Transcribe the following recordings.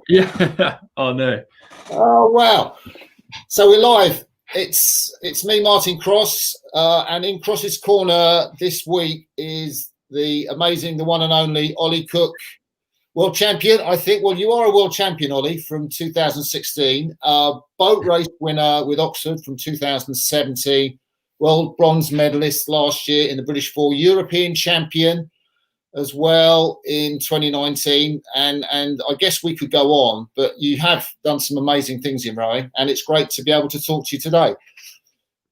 Yeah. Oh no. Oh wow! So we're live. It's me, Martin Cross, and in Cross's corner this week is the amazing, the one and only Ollie Cook, world champion. I think. Well, you are a world champion, Ollie, from 2016. Boat race winner with Oxford from 2017. World bronze medalist last year in the British Four. European champion as well in 2019, and I guess we could go on, but you have done some amazing things in rowing, and it's great to be able to talk to you today.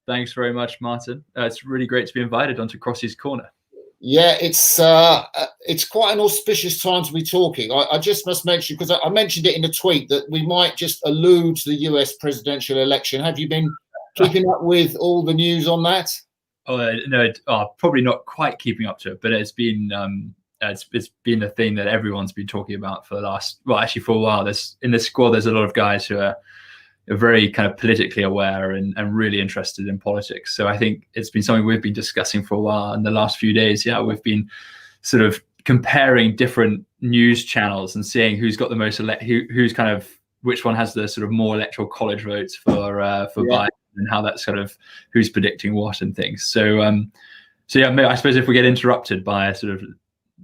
Thanks very much, Martin. It's really great to be invited onto Crossy's corner. Yeah, it's quite an auspicious time to be talking. I just must mention, because I mentioned it in a tweet, that we might just allude to the US presidential election. Have you been keeping up with all the news on that? Oh no, probably not quite keeping up to it, but it's been a thing that everyone's been talking about for the last, well, actually for a while. There's in this squad, there's a lot of guys who are very kind of politically aware and really interested in politics. So I think it's been something we've been discussing for a while. In the last few days, yeah, we've been sort of comparing different news channels and seeing who's got the most who's kind of, which one has the sort of more electoral college votes for Biden, and how that's sort of who's predicting what and things. So yeah, I suppose if we get interrupted by a sort of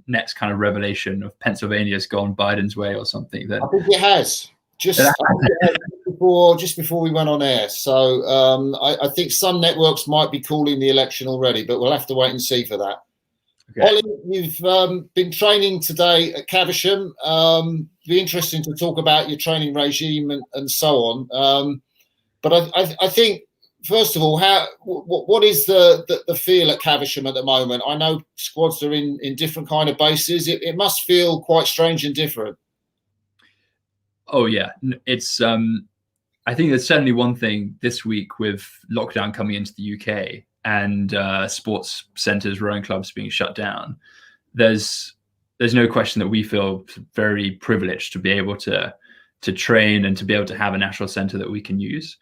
next kind of revelation of Pennsylvania's gone Biden's way or something, then I think it has just before we went on air. So I think some networks might be calling the election already, but we'll have to wait and see for that. Okay. Ollie, you've been training today at Caversham. Be interesting to talk about your training regime and so on. But I think, first of all, what is the feel at Caversham at the moment? I know squads are in different kind of bases. It must feel quite strange and different. Oh yeah, it's. I think there's certainly one thing this week with lockdown coming into the UK and sports centres, rowing clubs being shut down. There's no question that we feel very privileged to be able to train and to be able to have a national centre that we can use.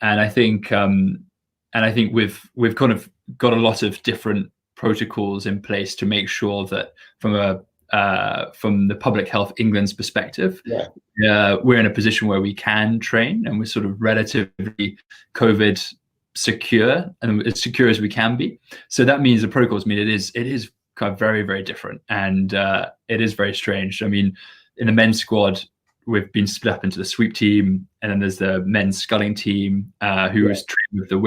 And I think we've kind of got a lot of different protocols in place to make sure that from the Public Health England's perspective, we're in a position where we can train and we're sort of relatively COVID secure and as secure as we can be. So that means the protocols mean it is kind of very, very different, and it is very strange. I mean, in the men's squad, we've been split up into the sweep team, and then there's the men's sculling team who is trained with the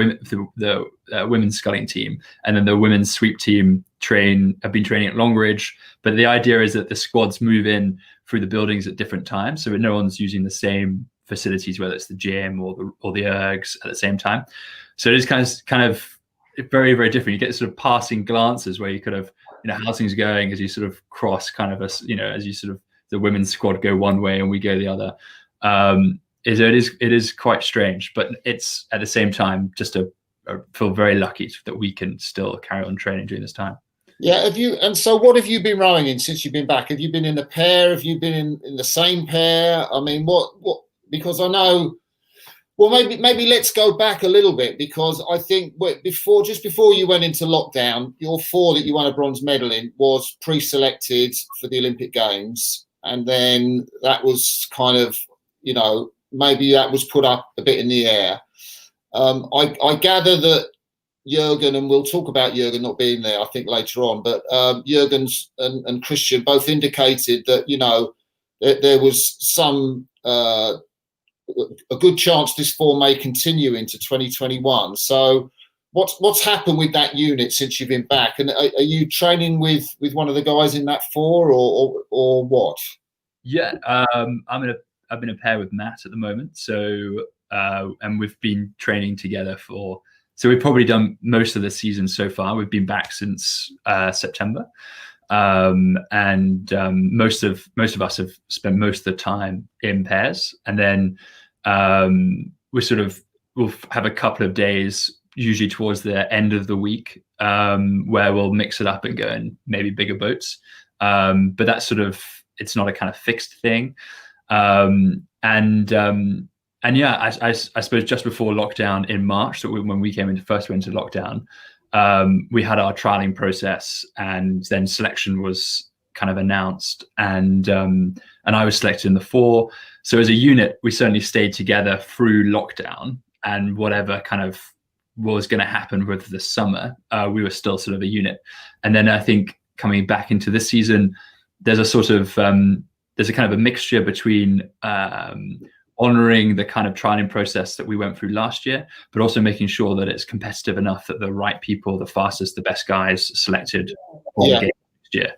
women's sculling team, and then the women's sweep team have been training at Longridge. But the idea is that the squads move in through the buildings at different times, so that no one's using the same facilities, whether it's the gym or the ergs at the same time. So it is kind of very, very different. You get sort of passing glances where you kind of, how things going as you sort of cross kind of as you sort of, the women's squad go one way and we go the other. It is quite strange, but it's at the same time just I feel very lucky that we can still carry on training during this time. Yeah, and so what have you been rowing in since you've been back? Have you been in a pair? Have you been in the same pair? I mean, what? Because I know. Well, maybe let's go back a little bit, because I think just before you went into lockdown, your four that you won a bronze medal in was pre-selected for the Olympic Games. And then that was kind of, maybe that was put up a bit in the air. I gather that Jürgen, and we'll talk about Jürgen not being there, I think, later on, but Jürgen and Christian both indicated that, there was some a good chance this form may continue into 2021. So what's happened with that unit since you've been back? And are you training with one of the guys in that four, or what? Yeah, I've been a pair with Matt at the moment. So and we've been training together so we've probably done most of the season so far. We've been back since September. And most of us have spent most of the time in pairs, and then we'll have a couple of days, usually towards the end of the week, where we'll mix it up and go in maybe bigger boats. But that's it's not a kind of fixed thing. And yeah, I suppose just before lockdown in March, so when we first went into lockdown, we had our trialing process, and then selection was kind of announced, and I was selected in the 4. So as a unit, we certainly stayed together through lockdown, and whatever kind of was going to happen with the summer, we were still sort of a unit. And then I think coming back into this season, there's a sort of there's a kind of a mixture between honoring the kind of trialing process that we went through last year, but also making sure that it's competitive enough that the right people, the fastest, the best guys selected for the game next year.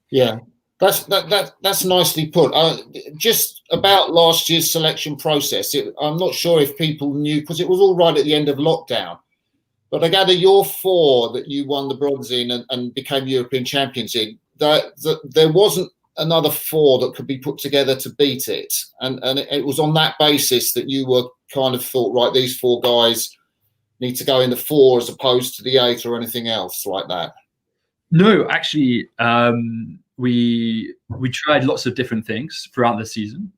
Yeah, that's nicely put. Just about last year's selection process, I'm not sure if people knew, because it was all right at the end of lockdown, but I gather your 4 that you won the bronze in and became European champions in, that there wasn't another 4 that could be put together to beat it, and it was on that basis that you were kind of thought, right, these 4 guys need to go in the 4 as opposed to the 8 or anything else like that. No, actually, we tried lots of different things throughout the season.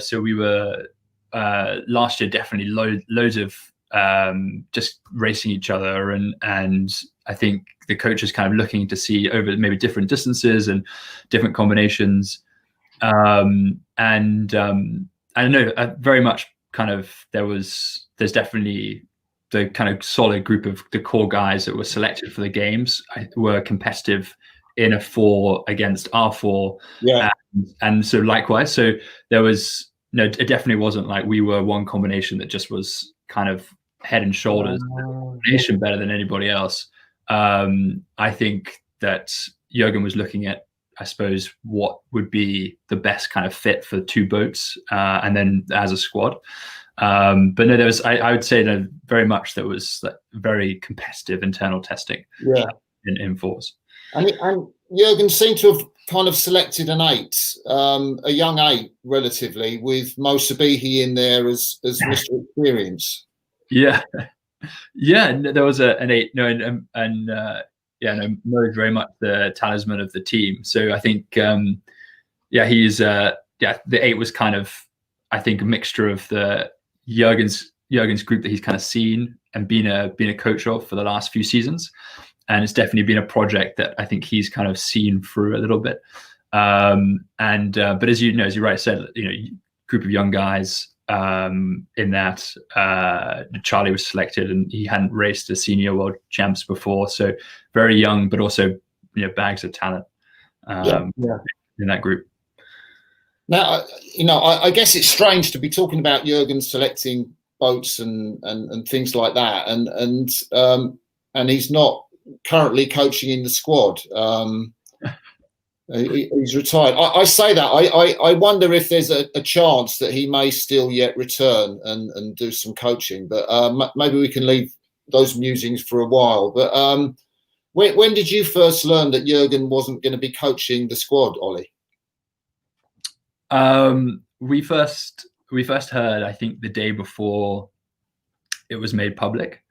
So we were last year definitely loads of just racing each other, and I think the coach is kind of looking to see over maybe different distances and different combinations. And I don't know, very much kind of there's definitely the kind of solid group of the core guys that were selected for the games were competitive in a 4 against our 4. Yeah. And so likewise, so there was, no, it definitely wasn't like we were one combination that just was kind of head and shoulders combination better than anybody else. I think that Jürgen was looking at, I suppose, what would be the best kind of fit for 2 boats, and then as a squad. But no, there was, I would say that very much there was like very competitive internal testing in 4s. And Jürgen seemed to have kind of selected an 8, a young 8 relatively, with Mo Sabihi in there as Mr. Experience. Yeah, there was an 8. No, and Mo is very much the talisman of the team. So I think, he's the 8 was kind of, I think, a mixture of the Jürgen's group that he's kind of seen and been a coach of for the last few seasons, and it's definitely been a project that I think he's kind of seen through a little bit. But as you rightly said, group of young guys in that. Charlie was selected, and he hadn't raced a senior world champs before, so very young, but also bags of talent in that group. Now, I guess it's strange to be talking about Jürgen selecting boats and things like that, and he's not currently coaching in the squad. He's retired. I say that. I wonder if there's a chance that he may still yet return and do some coaching, but maybe we can leave those musings for a while. But when did you first learn that Jürgen wasn't going to be coaching the squad, Ollie? We first heard, I think, the day before it was made public,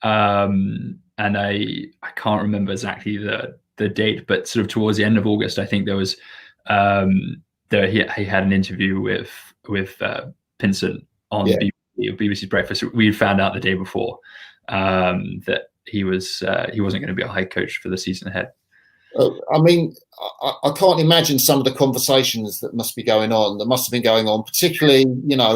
and I can't remember exactly the date, but sort of towards the end of August, I think there was he had an interview with Pinsent on BBC Breakfast. We found out the day before that he wasn't going to be a head coach for the season ahead. I mean, I can't imagine some of the conversations that must be going on, that must have been going on, particularly,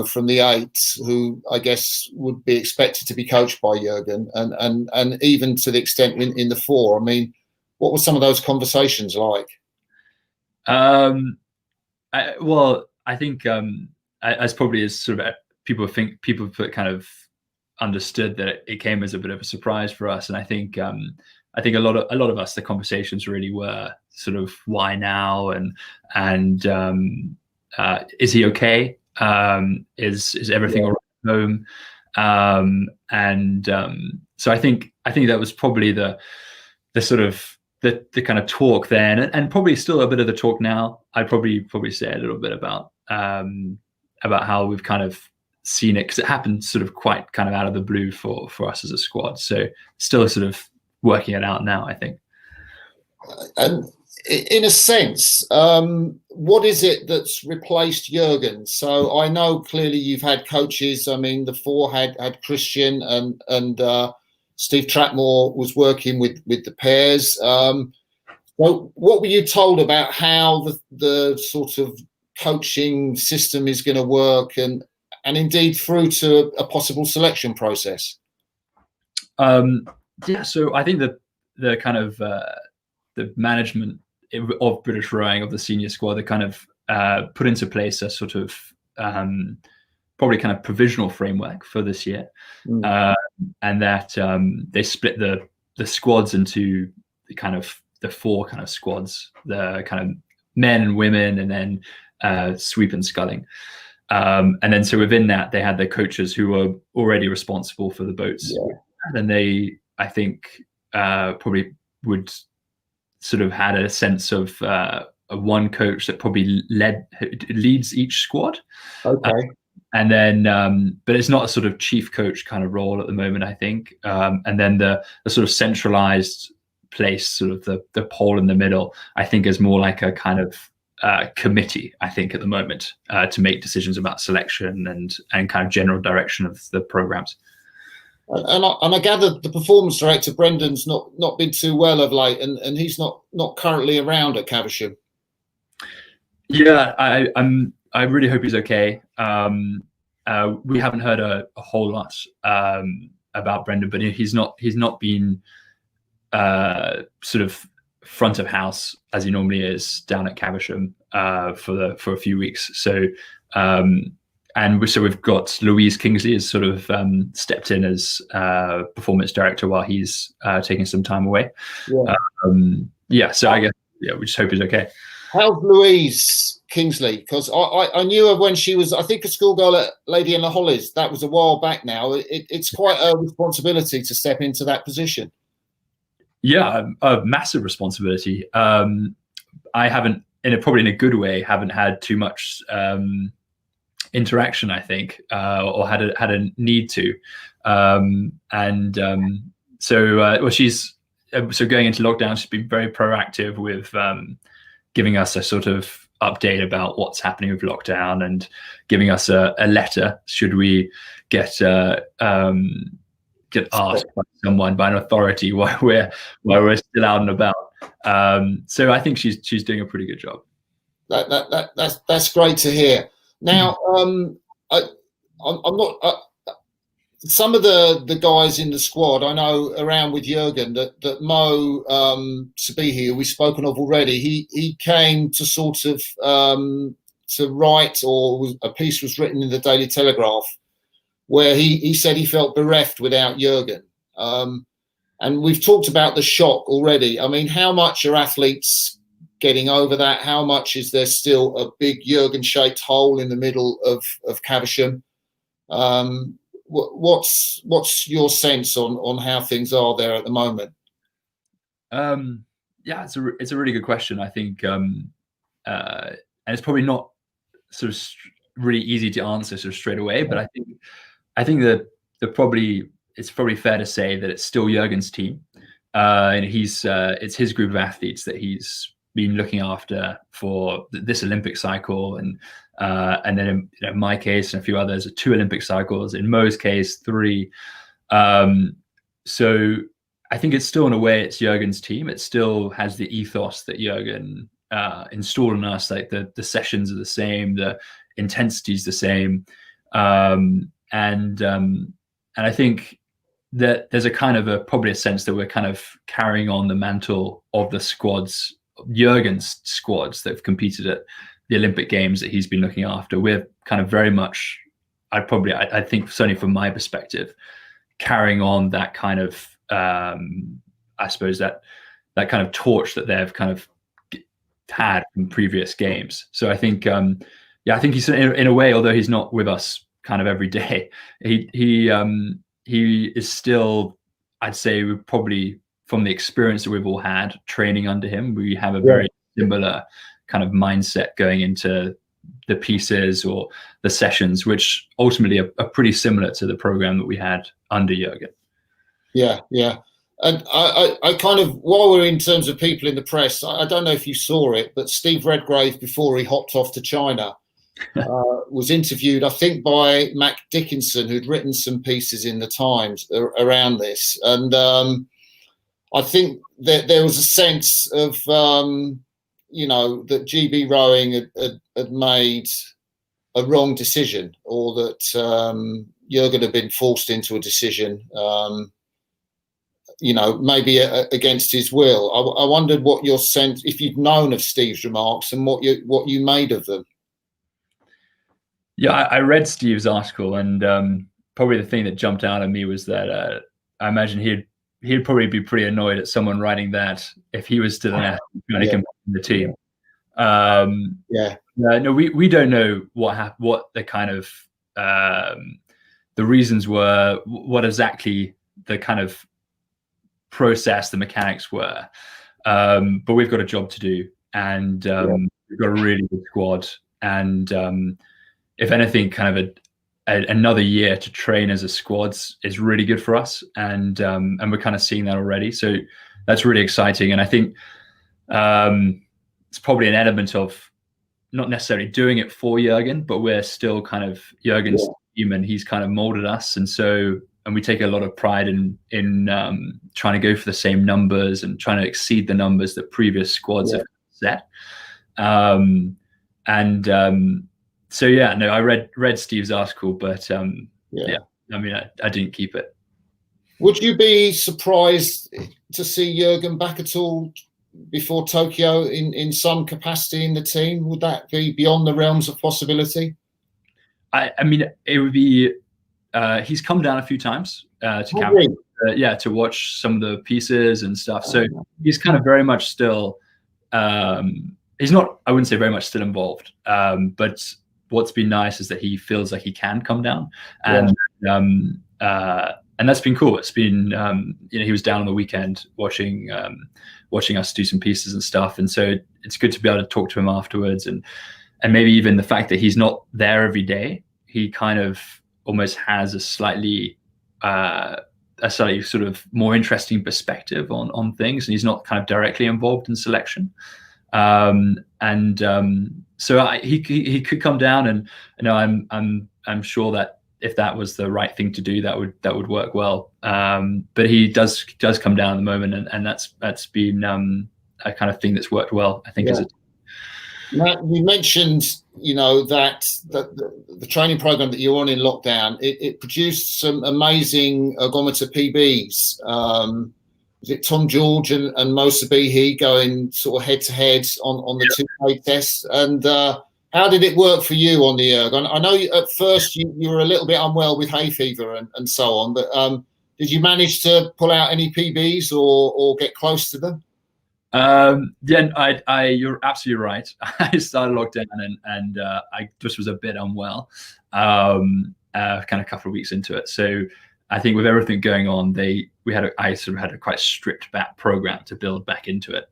from the 8s, who I guess would be expected to be coached by Jürgen, and even to the extent in the 4. I mean, what were some of those conversations like? I think as probably as sort of people kind of understood that it came as a bit of a surprise for us, and I think a lot of us, the conversations really were sort of, why now, and is he okay? Is everything all right at home? So I think that was probably the sort of the kind of talk then, and probably still a bit of the talk now. I'd probably say a little bit about how we've kind of seen it, because it happened sort of quite kind of out of the blue for us as a squad. So still sort of working it out now, I think. And in a sense, what is it that's replaced Jürgen? So I know clearly you've had coaches. I mean, the 4 had Christian and Steve Trapmore was working with the pairs. So, what were you told about how the sort of coaching system is going to work, and indeed through to a possible selection process? Yeah, so I think the kind of the management of British rowing, of the senior squad, they kind of put into place a sort of probably kind of provisional framework for this year, and that they split the squads into the four kind of squads, the kind of men and women, and then sweep and sculling. And then so within that, they had their coaches who were already responsible for the boats. Yeah. And they, I think, probably would sort of had a sense of one coach that probably leads each squad. Okay. And then, but it's not a sort of chief coach kind of role at the moment, I think. And then the sort of centralized place, sort of the pole in the middle, I think is more like a kind of committee, I think, at the moment, to make decisions about selection and kind of general direction of the programs. And I gather the performance director Brendan's not been too well of late, and he's not currently around at Caversham. Yeah, I really hope he's okay. We haven't heard a whole lot about Brendan, but he's not been sort of front of house as he normally is down at Caversham for a few weeks. So we've got Louise Kingsley has sort of stepped in as performance director while he's taking some time away. So I guess we just hope he's okay. How's Louise Kingsley? Because I knew her when she was, I think, a schoolgirl at Lady in the Hollies. That was a while back now. It's quite a responsibility to step into that position. Yeah, a massive responsibility. I haven't, probably in a good way, haven't had too much interaction, I think, or had a need to. She's going into lockdown, she's been very proactive with giving us a sort of update about what's happening with lockdown, and giving us a letter should we get asked by someone, by an authority, while we're still out and about. So I think she's doing a pretty good job. That's great to hear. Now, I'm not. Some of the guys in the squad I know around with Jurgen, that Mo Sabihi, who we've spoken of already, he came to sort of to write, or a piece was written in the Daily Telegraph where he said he felt bereft without Jurgen. And we've talked about the shock already. I mean, how much are athletes getting over that? How much is there still a big Jurgen-shaped hole in the middle of Caversham? What's your sense on how things are there at the moment? Yeah, it's a really good question. I think, and it's probably not sort of really easy to answer sort of straight away, but I think that it's probably fair to say that it's still Jurgen's team, and it's his group of athletes that he's been looking after for this Olympic cycle, and then in my case and a few others, 2 Olympic cycles. In Mo's case, 3. So I think it's still, in a way, it's Jurgen's team. It still has the ethos that Jurgen installed in us. Like the sessions are the same, the intensity is the same, and I think that there's a kind of probably a sense that we're kind of carrying on the mantle of the squads, Jurgen's squads that have competed at the Olympic Games that he's been looking after. We're kind of very much, I think, certainly from my perspective, carrying on that kind of, I suppose that kind of torch that they've kind of had from previous games. So I think, I think he's in a way, although he's not with us kind of every day, he is still, I'd say, we probably, from the experience that we've all had training under him, we have a very similar kind of mindset going into the pieces or the sessions, which ultimately are pretty similar to the program that we had under Jurgen. Yeah. And I kind of, while we're in terms of people in the press, I don't know if you saw it, but Steve Redgrave, before he hopped off to China, was interviewed, I think, by Mac Dickinson, who'd written some pieces in the Times around this. And I think that there was a sense of, that GB Rowing had made a wrong decision, or that Jurgen had been forced into a decision, maybe against his will. I wondered what your sense, if you'd known of Steve's remarks, and what you made of them. Yeah, I read Steve's article, and probably the thing that jumped out at me was that I imagine he'd probably be pretty annoyed at someone writing that if he was still trying to compete in the team. No, we don't know what the kind of the reasons were, what exactly the kind of process, the mechanics were. But we've got a job to do, and we've got a really good squad, and if anything, kind of another year to train as a squad is really good for us, and we're kind of seeing that already. So that's really exciting, and I think it's probably an element of not necessarily doing it for Jurgen, but we're still kind of Jurgen's team, and he's kind of molded us, and we take a lot of pride in trying to go for the same numbers and trying to exceed the numbers that previous squads have set. So I read Steve's article, but I mean, I didn't keep it. Would you be surprised to see Jurgen back at all before Tokyo in some capacity in the team? Would that be beyond the realms of possibility? I mean, it would be. He's come down a few times to watch some of the pieces and stuff. So he's kind of very much still. He's not. I wouldn't say very much still involved. But what's been nice is that he feels like he can come down, and that's been cool. It's been he was down on the weekend watching us do some pieces and stuff, and so it's good to be able to talk to him afterwards, and maybe even the fact that he's not there every day, he kind of almost has a slightly sort of more interesting perspective on things, and he's not kind of directly involved in selection. So he could come down, and I'm sure that if that was the right thing to do, that would work well. But he does come down at the moment, and that's been a kind of thing that's worked well, I think. Matt, you mentioned that the training program that you're on in lockdown, it produced some amazing ergometer PBs. Was it Tom George and Mo Sabihi going sort of head to head on the 2K tests? And how did it work for you on the erg? I know at first you were a little bit unwell with hay fever and so on, but did you manage to pull out any PBs or get close to them? You're absolutely right. I started lockdown and I just was a bit unwell, kind of a couple of weeks into it. So I think with everything going on, I sort of had a quite stripped back program to build back into it.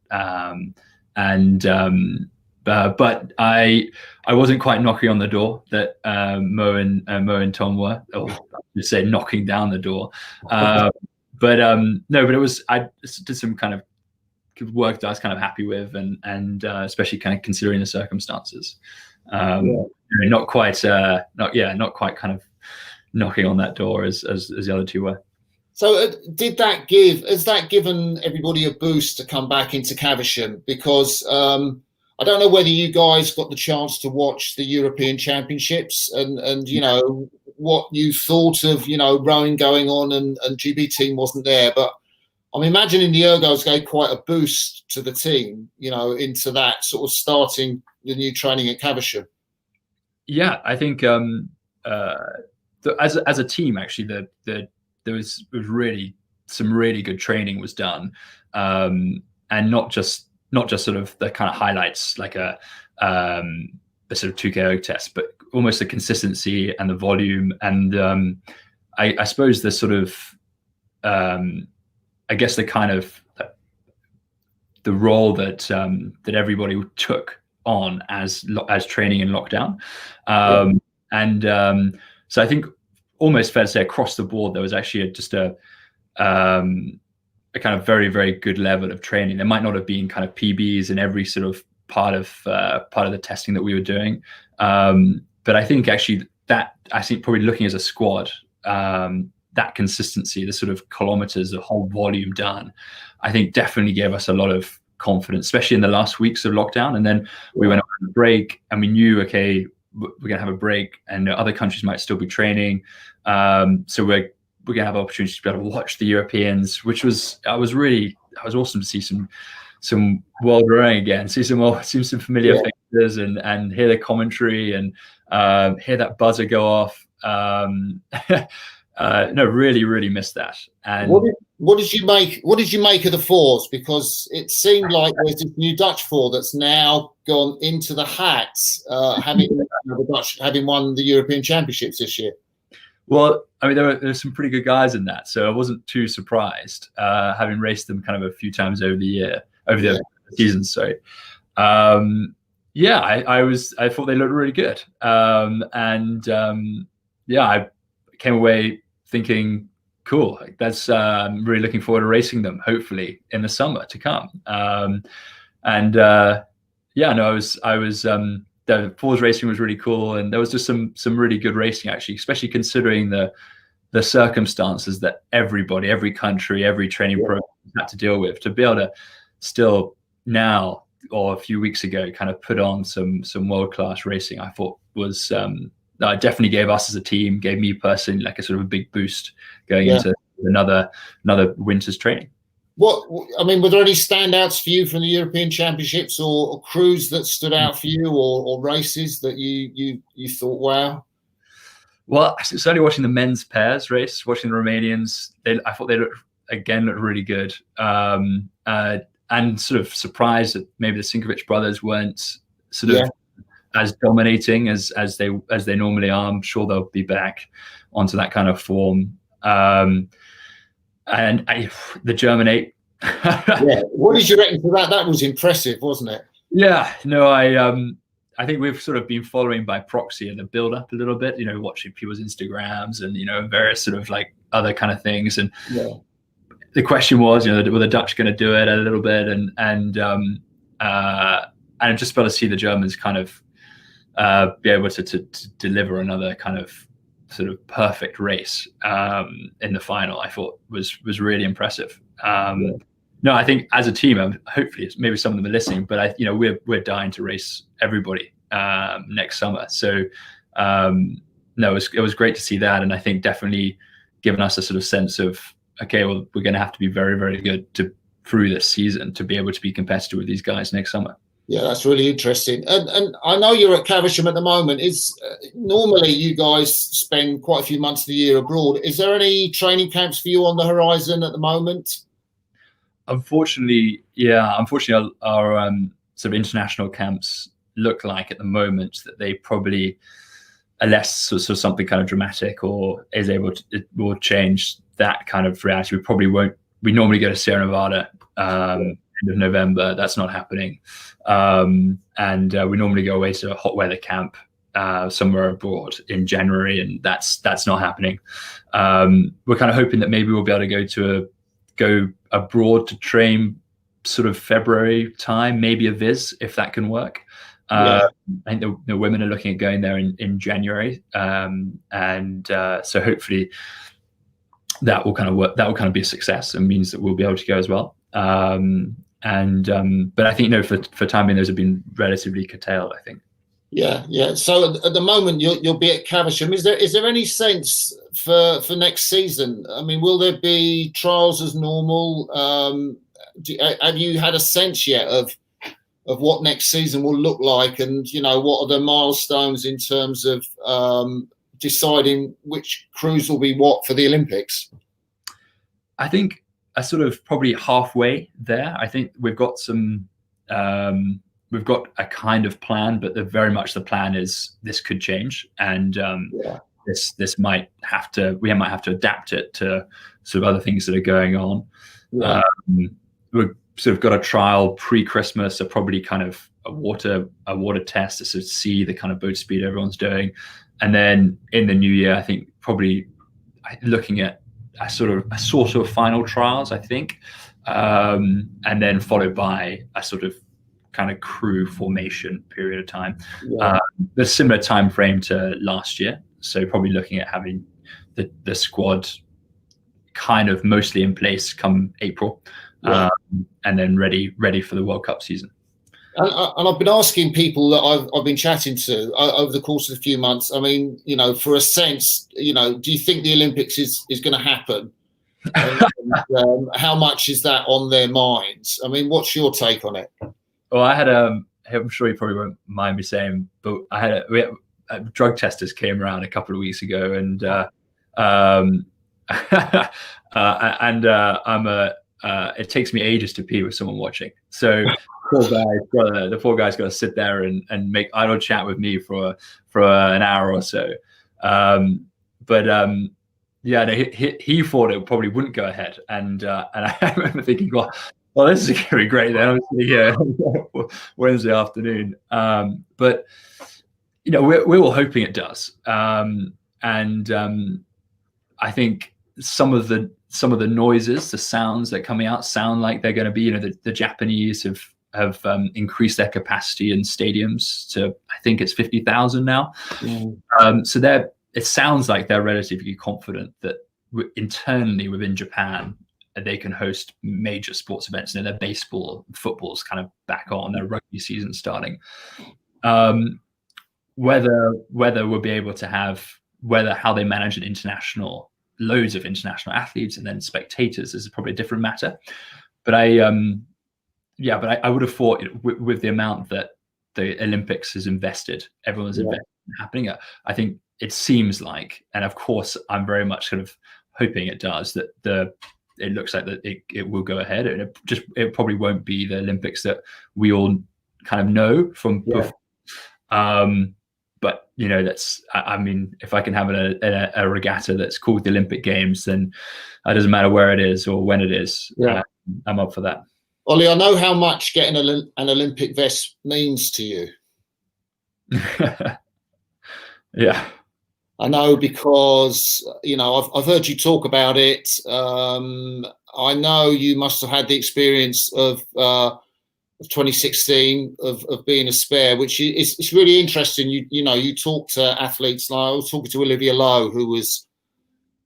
But I wasn't quite knocking on the door that Mo and Tom were, or I should say knocking down the door. But it was, I did some kind of work that I was kind of happy with, and especially kind of considering the circumstances. Not quite kind of knocking on that door as the other two were. So has that given everybody a boost to come back into Caversham? Because I don't know whether you guys got the chance to watch the European Championships and what you thought of rowing going on, and GB team wasn't there, but I'm imagining the ergos gave quite a boost to the team, into that sort of starting the new training at Caversham. Yeah, I think as a team, actually, there was really some really good training was done, and not just sort of the kind of highlights like a sort of 2K erg test, but almost the consistency and the volume, and I suppose the sort of I guess the kind of the role that everybody took on as training in lockdown, so I think almost fair to say across the board there was actually just a kind of very, very good level of training. There might not have been kind of PBs in every sort of part of the testing that we were doing, but I think actually probably looking as a squad, that consistency, the sort of kilometers, the whole volume done, I think definitely gave us a lot of confidence, especially in the last weeks of lockdown. And then we went on a break, and we knew, okay, we're going to have a break, and other countries might still be training. So we're going to have opportunities to be able to watch the Europeans, which was awesome to see some world rowing again, see some familiar faces, and hear the commentary, and hear that buzzer go off. No, really missed that. And what did you make of the fours? Because it seemed like there's this new Dutch four that's now gone into the hats, having won the European Championships this year. Well, I mean, there were some pretty good guys in that, so I wasn't too surprised, having raced them kind of a few times over the season. Sorry. I thought they looked really good, I came away thinking, cool, that's really looking forward to racing them, hopefully in the summer to come. The fours racing was really cool, and there was just some really good racing, actually, especially considering the circumstances that every country, every training program had to deal with. To be able to still now, or a few weeks ago, kind of put on some world-class racing, I thought was definitely gave us as a team, gave me personally like a sort of a big boost going into another winter's training. Were there any standouts for you from the European Championships, or crews that stood out for you, or races that you thought, wow? Well, certainly watching the men's pairs race, watching the Romanians, I thought they looked really good, and sort of surprised that maybe the Sinkovic brothers weren't sort of as dominating as they normally are. I'm sure they'll be back onto that kind of form. The German 8. What did you reckon for that? That was impressive, wasn't it? Yeah, no, I think we've sort of been following by proxy in the build up a little bit, watching people's Instagrams and, various sort of like other kind of things. And the question was, were the Dutch going to do it a little bit? And just about to see the Germans kind of be able to deliver another kind of sort of perfect race in the final, I thought was really impressive. No, I think as a team, hopefully maybe some of them are listening, but we're dying to race everybody next summer. So no, it was great to see that, and I think definitely given us a sort of sense of, okay, well, we're going to have to be very, very good through this season to be able to be competitive with these guys next summer. Yeah, that's really interesting. And I know you're at Caversham at the moment. Normally you guys spend quite a few months of the year abroad. Is there any training camps for you on the horizon at the moment? Unfortunately, our sort of international camps look like at the moment that they probably, unless sort of something kind of dramatic or it will change that kind of reality. We probably won't. We normally go to Sierra Nevada end of November. That's not happening. We normally go away to a hot weather camp somewhere abroad in January, and that's not happening. We're kind of hoping that maybe we'll be able to go abroad to train sort of February time, maybe a Viz, if that can work. I think the women are looking at going there in January, so hopefully that will kind of work. That will kind of be a success, and means that we'll be able to go as well. But I think for time being, those have been relatively curtailed, I think. Yeah. So at the moment, you'll be at Caversham. Is there any sense for next season? I mean, will there be trials as normal? Have you had a sense yet of what next season will look like, and what are the milestones in terms of deciding which crews will be what for the Olympics? I think a sort of probably halfway there. I think we've got we've got a kind of plan, but very much the plan is this could change, and this might have to adapt it to sort of other things that are going on. We've sort of got a trial pre-Christmas, so probably kind of a water test to sort of see the kind of boat speed everyone's doing, and then in the new year, I think probably looking at a sort of final trials, I think, and then followed by a sort of kind of crew formation period of time. A similar time frame to last year, so probably looking at having the squad kind of mostly in place come April, Yeah. And then ready for the World Cup season. And I've been asking people that I've been chatting to over the course of a few months. I mean, for a sense, do you think the Olympics is going to happen? And how much is that on their minds? I mean, what's your take on it? Well, I had I'm sure you probably won't mind me saying, but we had drug testers came around a couple of weeks ago, and it takes me ages to pee with someone watching. So the poor guy's got to sit there and make idle chat with me for an hour or so. Yeah, he thought it probably wouldn't go ahead, and I remember thinking, well, this is going to be great then, obviously, yeah, Wednesday afternoon. But we're all hoping it does, and I think some of the noises, the sounds that are coming out, sound like they're going to be. The Japanese have increased their capacity in stadiums to, I think it's 50,000 now. So it sounds like they're relatively confident that internally within Japan they can host major sports events. Their baseball, football's kind of back on, their rugby season starting. Whether we'll be able to have how they manage loads of international athletes and then spectators is probably a different matter. But I would have thought with the amount that the Olympics has invested, everyone's invested in happening. I think it seems like, and of course I'm very much sort of hoping it does, that it looks like that it will go ahead, and it probably won't be the Olympics that we all kind of know from before. But I mean, if I can have a regatta that's called the Olympic Games, then it doesn't matter where it is or when it is. I'm up for that. Ollie, I know how much getting an Olympic vest means to you. Yeah. I know because, I've heard you talk about it. I know you must have had the experience of 2016 of being a spare, which is it's really interesting. You talk to athletes. Like I was talking to Olivia Lowe, who was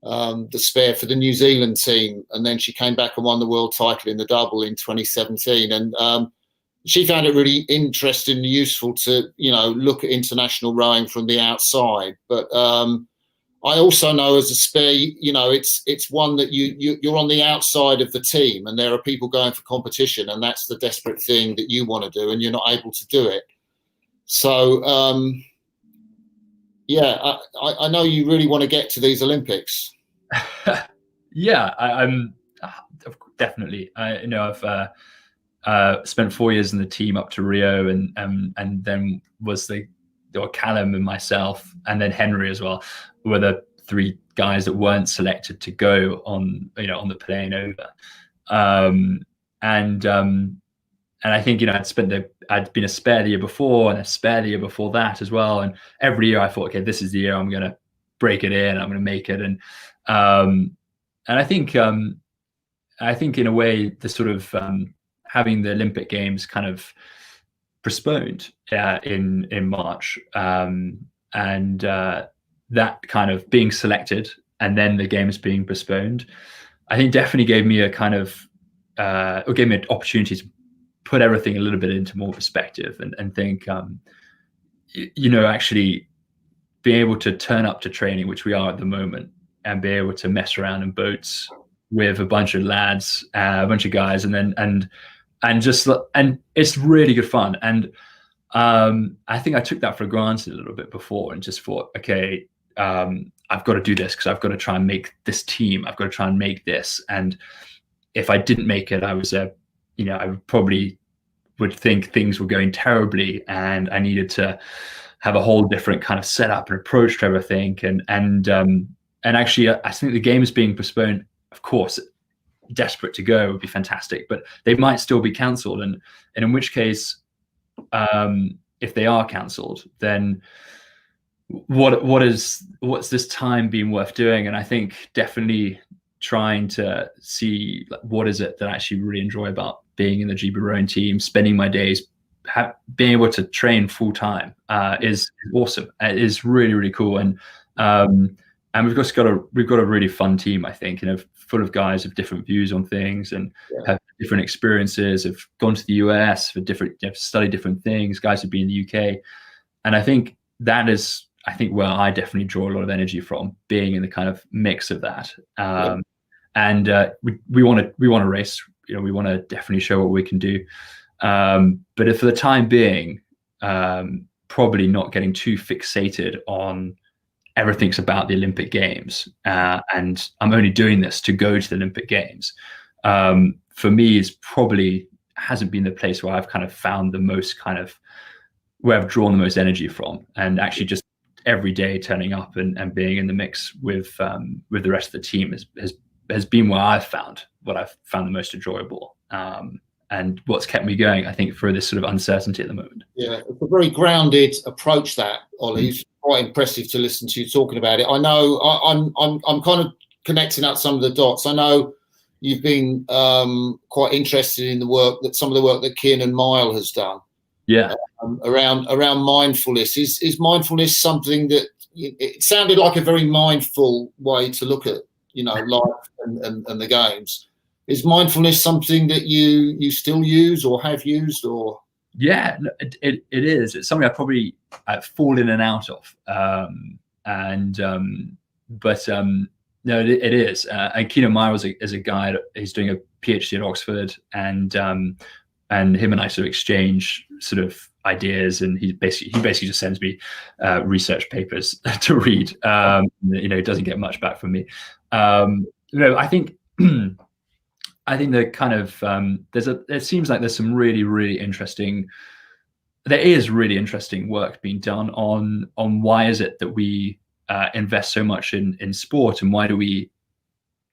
the spare for the New Zealand team, and then she came back and won the world title in the double in 2017. And she found it really interesting and useful to look at international rowing from the outside. But I also know as a spare, it's one that you're on the outside of the team, and there are people going for competition, and that's the desperate thing that you want to do, and you're not able to do it. So, I know you really want to get to these Olympics. Yeah, I'm definitely. I've spent 4 years in the team up to Rio, and then was Callum and myself, and then Henry as well, were the three guys that weren't selected to go on the plane over. And I think I'd been a spare the year before and a spare the year before that as well. And every year I thought, okay, this is the year I'm going to break it in, I'm going to make it. And I think in a way the sort of having the Olympic Games kind of postponed in March, and that kind of being selected and then the games being postponed, I think definitely gave me a kind of or gave me an opportunity to put everything a little bit into more perspective and think, actually being able to turn up to training, which we are at the moment, and be able to mess around in boats with a bunch of lads, a bunch of guys, and it's really good fun. And I think I took that for granted a little bit before and just thought, okay, I've got to do this because I've got to try and make this team. I've got to try and make this. And if I didn't make it, I was I probably would think things were going terribly, and I needed to have a whole different kind of setup and approach to everything. And actually, I think the games being postponed, of course, desperate to go would be fantastic, but they might still be cancelled. And in which case, if they are cancelled, then what's this time being worth doing? And I think definitely trying to see what is it that I actually really enjoy about being in the GB rowing team, spending my days being able to train full time is awesome. It is really, really cool. And we've got a really fun team, I think, full of guys with different views on things and have different experiences, have gone to the US for studied different things, guys who've been in the UK. And I think that is, where I definitely draw a lot of energy from, being in the kind of mix of that. And we want to race, we want to definitely show what we can do. But if for the time being, probably not getting too fixated on everything's about the Olympic Games, and I'm only doing this to go to the Olympic Games. For me, is probably hasn't been the place where I've kind of found the most where I've drawn the most energy from, and actually just every day turning up and being in the mix with the rest of the team has been what I've found the most enjoyable. And what's kept me going, I think, for this sort of uncertainty at the moment. Yeah, it's a very grounded approach, that, Ollie. It's quite impressive to listen to you talking about it. I know I'm kind of connecting up some of the dots. I know you've been quite interested in some of the work that Kiernan Mile has done. Yeah. Around mindfulness. Is mindfulness something that, it sounded like a very mindful way to look at, life and the games. Is mindfulness something that you still use or have used, or? Yeah, it is. It's something I've fallen in and out of. No, it is. And Kiernan Mile is a guy who's doing a PhD at Oxford, and him and I sort of exchange sort of ideas, and he basically just sends me research papers to read. He doesn't get much back from me. I think the kind of it seems like there's some really interesting work being done on why is it that we invest so much in sport, and why do we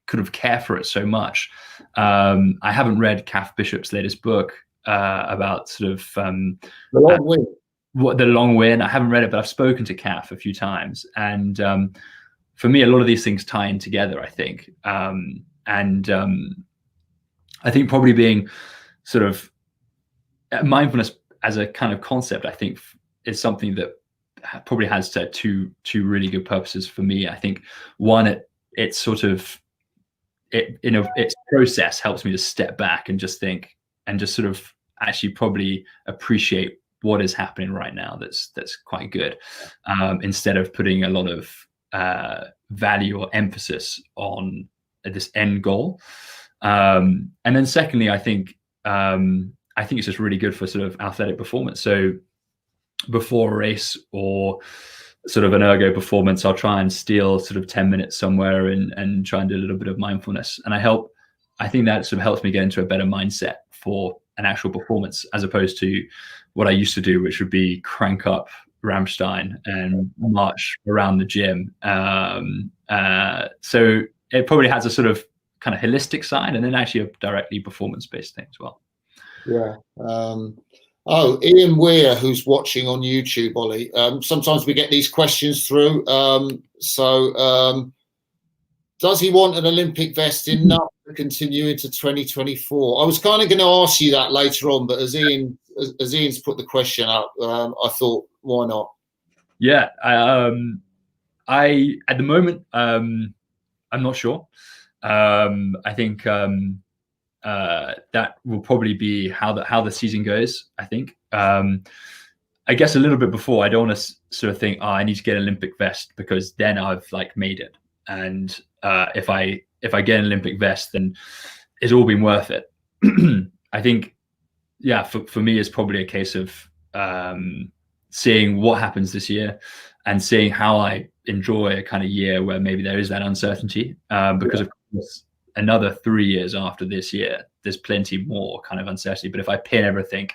kind of care for it so much. I haven't read Kath Bishop's latest book about sort of the long win. The long win. I haven't read it, but I've spoken to Kath a few times, and for me, a lot of these things tie in together, I think. I think probably being sort of mindfulness as a kind of concept, I think, is something that probably has two really good purposes for me. I think one, its process helps me to step back and just think, and just sort of actually probably appreciate what is happening right now. That's quite good, instead of putting a lot of value or emphasis on this end goal. And then secondly, I think it's just really good for sort of athletic performance. So before a race or sort of an ergo performance, I'll try and steal sort of 10 minutes somewhere and try and do a little bit of mindfulness. And I think that sort of helps me get into a better mindset for an actual performance, as opposed to what I used to do, which would be crank up Rammstein and march around the gym. So it probably has a sort of kind of holistic side, and then actually a directly performance-based thing as well. Yeah. Ian Weir, who's watching on YouTube, Ollie. Sometimes we get these questions through. Does he want an Olympic vest enough to continue into 2024? I was kind of going to ask you that later on, but as Ian's put the question up, I thought, why not? Yeah. I at the moment, I'm not sure. I think that will probably be how the season goes. I think. I guess a little bit before, I don't want to sort of think, I need to get an Olympic vest, because then I've made it. And if I get an Olympic vest, then it's all been worth it. I think, yeah, for me, it's probably a case of seeing what happens this year and seeing how I enjoy a kind of year where maybe there is that uncertainty, because of course, another 3 years after this year, there's plenty more kind of uncertainty. But if I pin everything,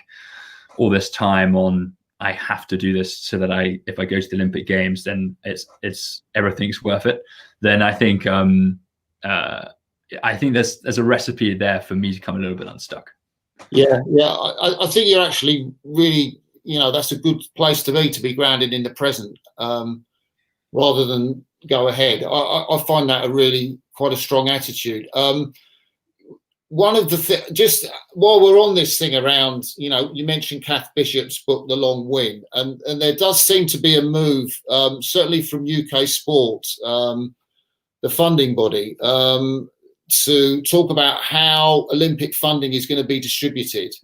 all this time on, I have to do this so that if I go to the Olympic Games, then it's everything's worth it. Then I think there's a recipe there for me to come a little bit unstuck. Yeah. I think you're actually really, that's a good place to be grounded in the present, rather than go ahead. I find that quite a strong attitude. One of the just while we're on this thing around, you mentioned Kath Bishop's book, The Long Win, and there does seem to be a move, certainly from UK Sport, the funding body, to talk about how Olympic funding is going to be distributed.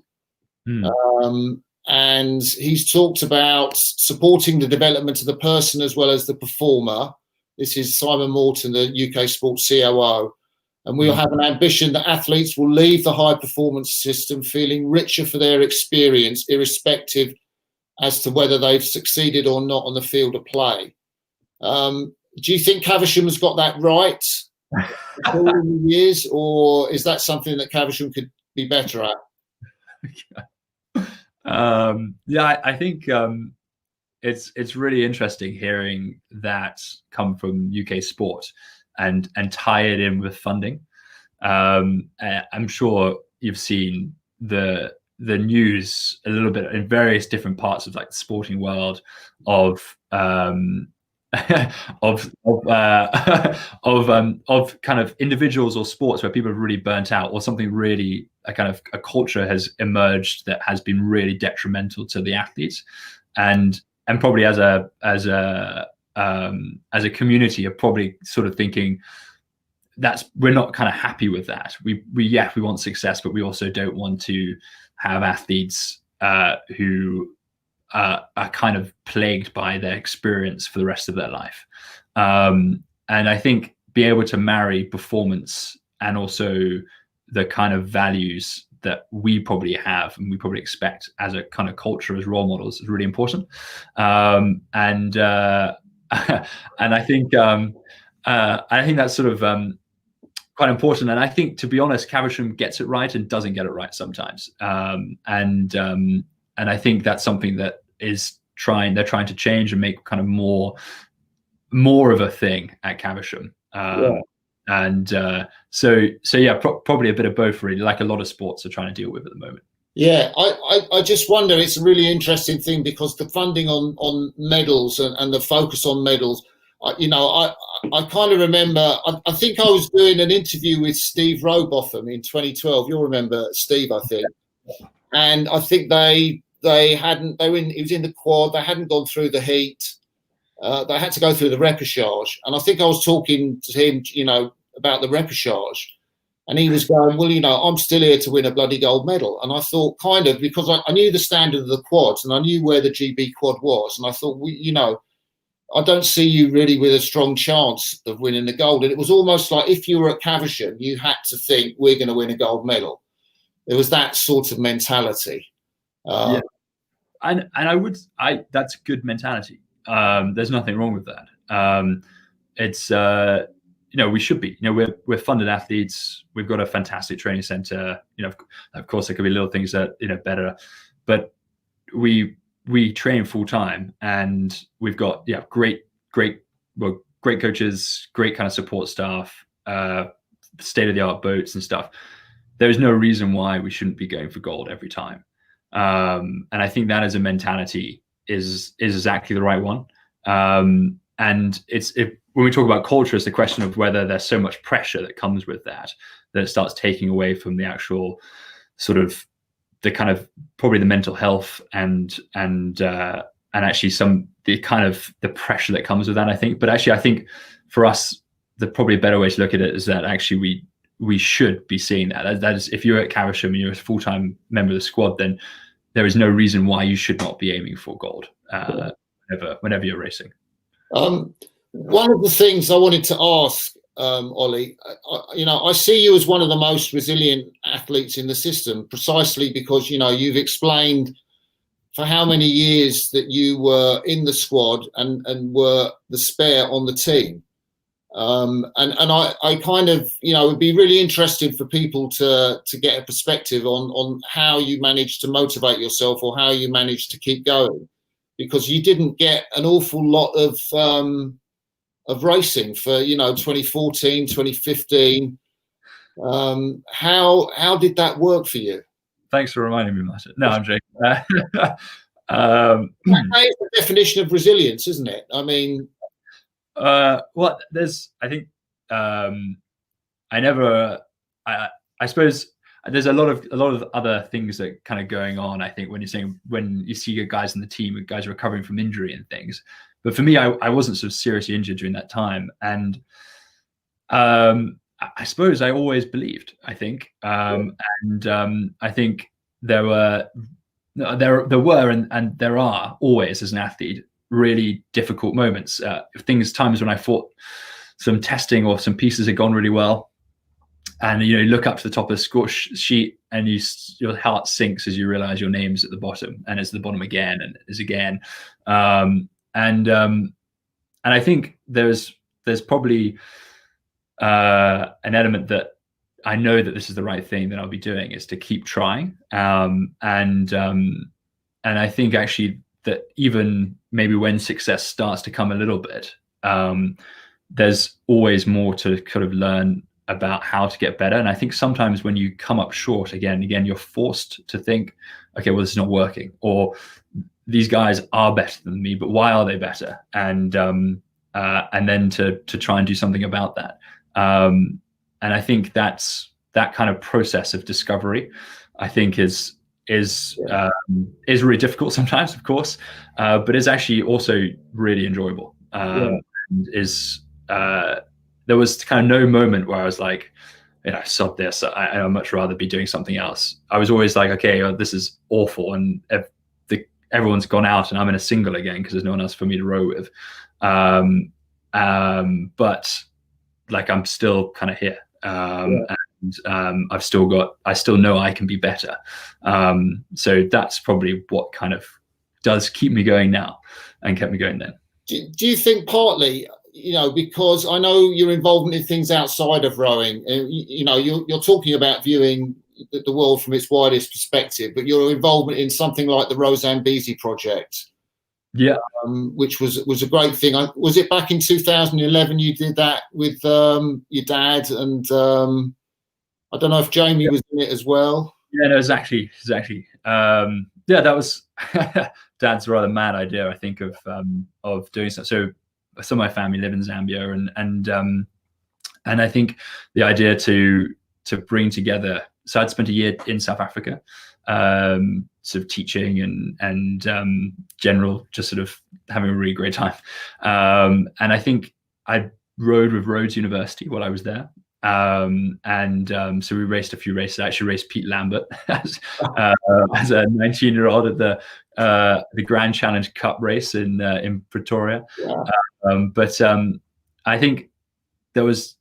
And he's talked about supporting the development of the person as well as the performer. This is Simon Morton, the UK Sports COO. And we'll have an ambition that athletes will leave the high performance system feeling richer for their experience, irrespective as to whether they've succeeded or not on the field of play. Do you think Caversham has got that right all the years, or is that something that Caversham could be better at? Yeah, I think it's really interesting hearing that come from UK sport and tie it in with funding. I'm sure you've seen the news a little bit in various different parts of like the sporting world of of kind of individuals or sports where people have really burnt out, or something really a kind of a culture has emerged that has been really detrimental to the athletes, and probably as a community are probably sort of thinking we're not kind of happy with that. We want success, but we also don't want to have athletes who are kind of plagued by their experience for the rest of their life. And I think be able to marry performance and also the kind of values that we probably have and we probably expect as a kind of culture as role models is really important. And I think that's sort of quite important. And I think, to be honest, Caversham gets it right and doesn't get it right sometimes. And I think that's something that they're trying to change and make kind of more of a thing at Caversham. And so yeah, probably a bit of both, really, like a lot of sports are trying to deal with at the moment. Yeah, I just wonder, it's a really interesting thing because the funding on medals and the focus on medals, I kind of remember, I think I was doing an interview with Steve Robotham in 2012. You'll remember Steve, I think. And I think it was in the quad, they hadn't gone through the heat. They had to go through the repechage. And I think I was talking to him, about the repechage. And he was going, well, I'm still here to win a bloody gold medal. And I thought, kind of, because I knew the standard of the quads and I knew where the GB quad was. And I thought, I don't see you really with a strong chance of winning the gold. And it was almost like if you were at Caversham, you had to think we're going to win a gold medal. There was that sort of mentality. Yeah. And that's good mentality. There's nothing wrong with that. It's, we should be, we're funded athletes. We've got a fantastic training center. Of course there could be little things that, better, but we train full time and we've got, great coaches, great kind of support staff, state of the art boats and stuff. There's no reason why we shouldn't be going for gold every time. And I think that as a mentality is exactly the right one. And when we talk about culture, it's the question of whether there's so much pressure that comes with that it starts taking away from the actual sort of the kind of probably the mental health and actually the pressure that comes with that, I think. But actually, I think for us, probably a better way to look at it is that actually we should be seeing that. That is, if you're at Caversham and you're a full-time member of the squad, then there is no reason why you should not be aiming for gold whenever you're racing. One of the things I wanted to ask, Ollie, I see you as one of the most resilient athletes in the system, precisely because, you've explained for how many years that you were in the squad and were the spare on the team. And I kind of, would be really interested for people to get a perspective on how you managed to motivate yourself or how you managed to keep going, because you didn't get an awful lot of racing for 2014, 2015. How did that work for you? Thanks for reminding me, Martin. No, I'm joking. That is the definition of resilience, isn't it? I mean, well, I think I suppose there's a lot of other things that kind of going on. I think when you see your guys in the team, guys recovering from injury and things. But for me, I wasn't sort of seriously injured during that time, and I suppose I always believed. I think, and I think there were and there are always, as an athlete, really difficult moments. Times when I thought some testing or some pieces had gone really well, and you look up to the top of the score sheet, and your heart sinks as you realize your name's at the bottom, and it's at the bottom again, and it's again, and I think there's probably an element that I know that this is the right thing that I'll be doing, is to keep trying, and I think actually that even maybe when success starts to come a little bit, there's always more to kind of learn about how to get better. And I think sometimes when you come up short again, you're forced to think, okay, well, this is not working, or these guys are better than me, but why are they better? And then to try and do something about that. And I think that kind of process of discovery, I think is really difficult sometimes, of course, but is actually also really enjoyable. There was kind of no moment where I was like, sod this, I'd much rather be doing something else. I was always like, okay, this is awful, and everyone's gone out and I'm in a single again because there's no one else for me to row with. But like, I'm still kind of here, and I still know I can be better. So that's probably what kind of does keep me going now, and kept me going then. Do you think partly, because I know you're involved in things outside of rowing, and you're talking about viewing the world from its widest perspective, but your involvement in something like the Row Zambezi project, which was a great thing. Was it back in 2011 you did that with your dad, and I don't know if Jamie was in it as well? Yeah, no, exactly. That was Dad's rather mad idea, I think, of doing so. So some of my family live in Zambia, and I think the idea to bring together. So I'd spent a year in South Africa, sort of teaching and general, just sort of having a really great time. And I think I rowed with Rhodes University while I was there. So we raced a few races. I actually raced Pete Lambert as a 19-year-old at the Grand Challenge Cup race in Pretoria. But I think there's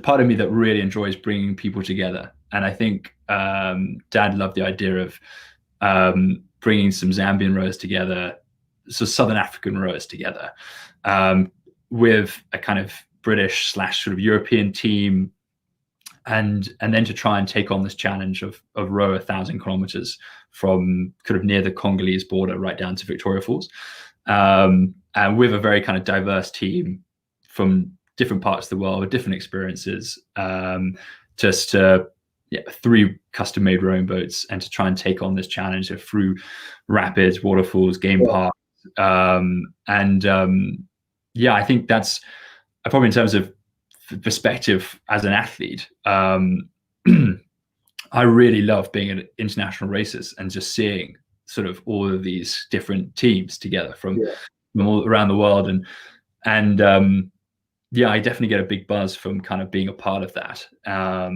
part of me that really enjoys bringing people together, and I think Dad loved the idea of bringing some Zambian rowers together, so Southern African rowers together, with a kind of British / sort of European team, and then to try and take on this challenge of row 1,000 kilometers from kind of near the Congolese border right down to Victoria Falls, and with a very kind of diverse team from different parts of the world with different experiences, just to 3 custom-made rowing boats, and to try and take on this challenge through rapids, waterfalls, game parks, I think that's probably, in terms of perspective as an athlete, I really love being at international races and just seeing sort of all of these different teams together from all around the world, and I definitely get a big buzz from kind of being a part of that, I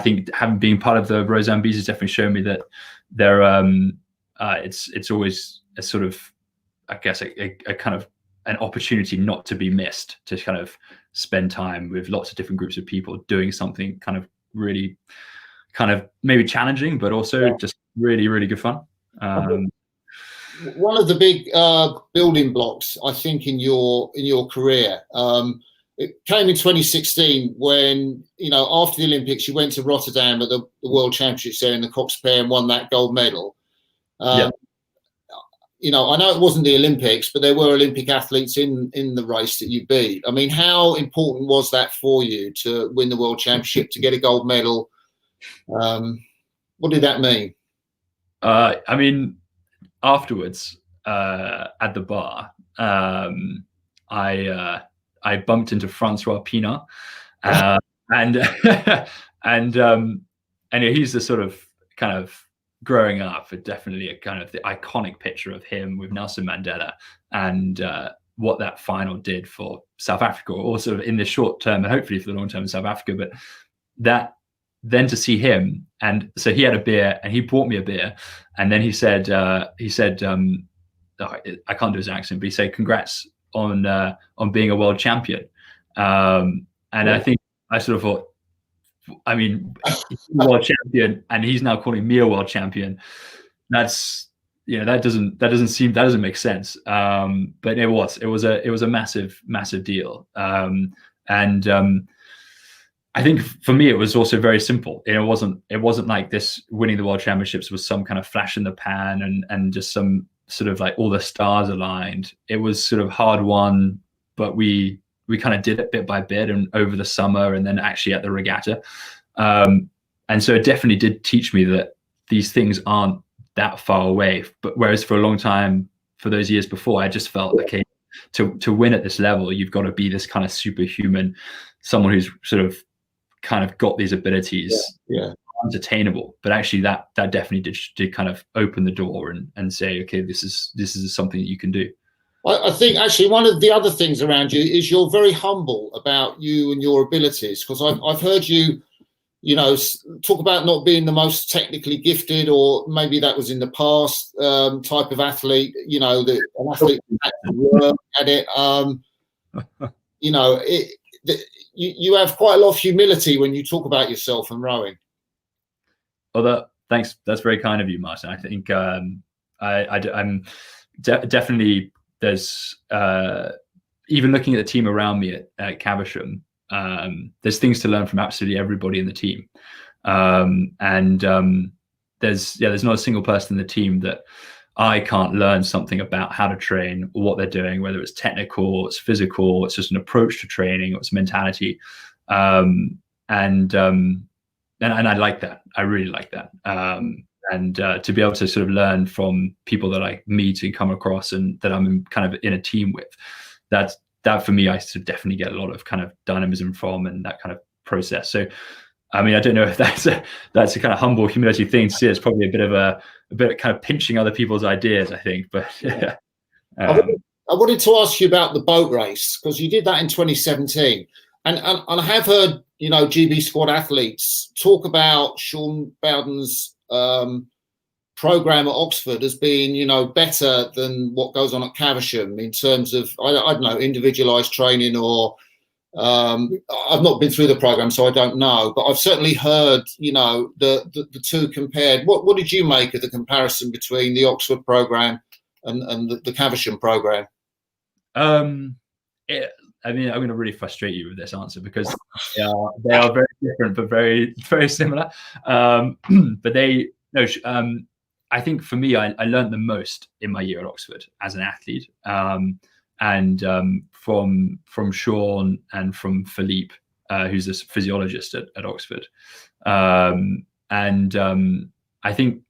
think being part of the Row Zambezi has definitely shown me that there it's always a sort of, I guess, a kind of an opportunity not to be missed, to kind of spend time with lots of different groups of people doing something kind of really kind of maybe challenging, but also just really, really good fun. One of the big building blocks, I think, in your career, it came in 2016 when, after the Olympics, you went to Rotterdam at the World Championships there in the Cox Pair and won that gold medal. I know it wasn't the Olympics, but there were Olympic athletes in the race that you beat. I mean, how important was that for you to win the World Championship, to get a gold medal? What did that mean? I mean, afterwards, at the bar, I bumped into Francois Pienaar, and he's the sort of kind of growing up, definitely a kind of the iconic picture of him with Nelson Mandela, and what that final did for South Africa, or sort of in the short term and hopefully for the long term in South Africa. But that then to see him, and so he had a beer and he bought me a beer, and then he said I can't do his accent, but he said congrats on being a world champion. And I think I sort of thought, I mean, he's a world champion and he's now calling me a world champion. That's, that doesn't make sense. But it was a massive deal. I think for me, it was also very simple. It wasn't like this winning the world championships was some kind of flash in the pan and just some sort of like all the stars aligned. It was sort of hard won, but we kind of did it bit by bit and over the summer and then actually at the regatta. And so it definitely did teach me that these things aren't that far away. But whereas for a long time, for those years before, I just felt, okay, to win at this level, you've got to be this kind of superhuman, someone who's sort of kind of got these abilities. Unattainable. But actually that definitely did kind of open the door and say, okay, this is something that you can do. I think actually one of the other things around you is you're very humble about you and your abilities, because I've heard you talk about not being the most technically gifted, or maybe that was in the past, type of athlete, an athlete had to work at it. You have quite a lot of humility when you talk about yourself and rowing. Well, thanks. That's very kind of you, Martin. I think I'm definitely, there's even looking at the team around me at Caversham, there's things to learn from absolutely everybody in the team. There's not a single person in the team that I can't learn something about how to train or what they're doing, whether it's technical, or it's physical, or it's just an approach to training, or it's mentality. And I like that. I really like that. And to be able to sort of learn from people that I meet and come across and that I'm kind of in a team with, that for me, I sort of definitely get a lot of kind of dynamism from, and that kind of process. So, I mean, I don't know if that's a kind of humble humility thing to see. It's probably a bit of kind of pinching other people's ideas, I think. But yeah. I wanted to ask you about the boat race, because you did that in 2017. And I have heard, GB squad athletes talk about Sean Bowden's program at Oxford as being, better than what goes on at Caversham in terms of, I don't know, individualised training, or I've not been through the program, so I don't know. But I've certainly heard, the two compared. What did you make of the comparison between the Oxford program and the Caversham program? I mean, I'm going to really frustrate you with this answer, because they are very different, but very, very similar. I think for me, I learned the most in my year at Oxford as an athlete, and from Sean and from Philippe, who's a physiologist at Oxford. I think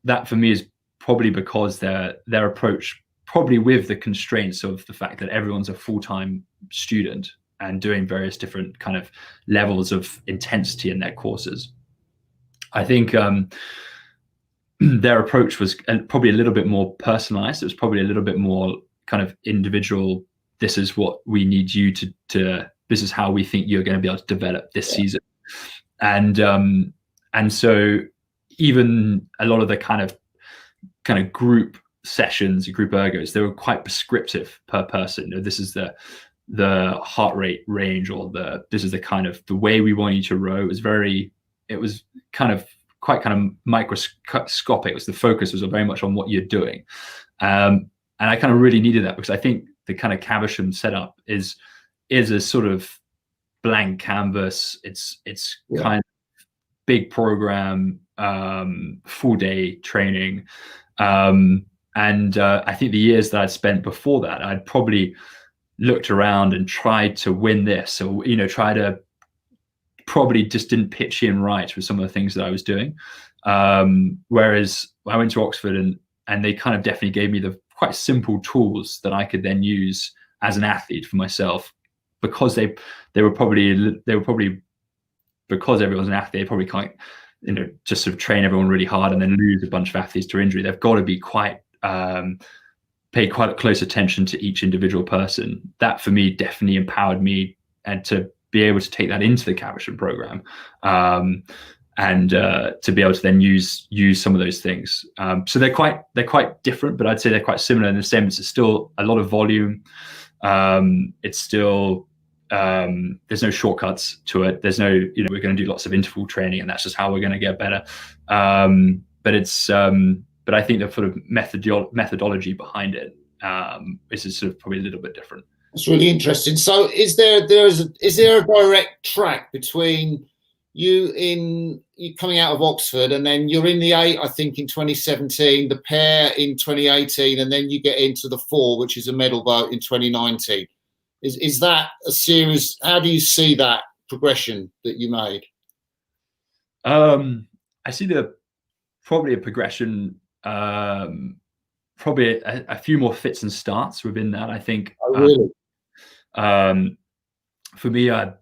that for me is probably because their approach, probably with the constraints of the fact that everyone's a full-time student and doing various different kind of levels of intensity in their courses. I think their approach was probably a little bit more personalized. It was probably a little bit more kind of individual. This is what we need you to this is how we think you're going to be able to develop this season. And so even a lot of the kind of group sessions, group ergos, they were quite prescriptive per person. This is the heart rate range, or this is the kind of the way we want you to row. It was quite microscopic. The focus was very much on what you're doing. And I kind of really needed that, because I think the kind of Caversham setup is a sort of blank canvas. It's kind of big program, full day training. And I think the years that I'd spent before that, I'd probably looked around and tried to win this, or probably just didn't pitch in right with some of the things that I was doing. Whereas I went to Oxford and they kind of definitely gave me the quite simple tools that I could then use as an athlete for myself, because they were probably because everyone's an athlete, they probably can't just sort of train everyone really hard and then lose a bunch of athletes to injury. They've got to be quite pay quite close attention to each individual person. That for me definitely empowered me, and to be able to take that into the Caversham program, and to be able to then use some of those things. So they're quite different, but I'd say they're quite similar in the sense it's still a lot of volume. It's still there's no shortcuts to it. There's no, we're going to do lots of interval training and that's just how we're going to get better. But I think the sort of methodology behind it is sort of probably a little bit different. That's really interesting. So is there a direct track between you coming out of Oxford, and then you're in the 8, I think, in 2017, the pair in 2018, and then you get into the 4, which is a medal boat, in 2019? Is that a series? How do you see that progression that you made? I see probably a progression, probably a few more fits and starts within that, I think. Oh, really? For me, I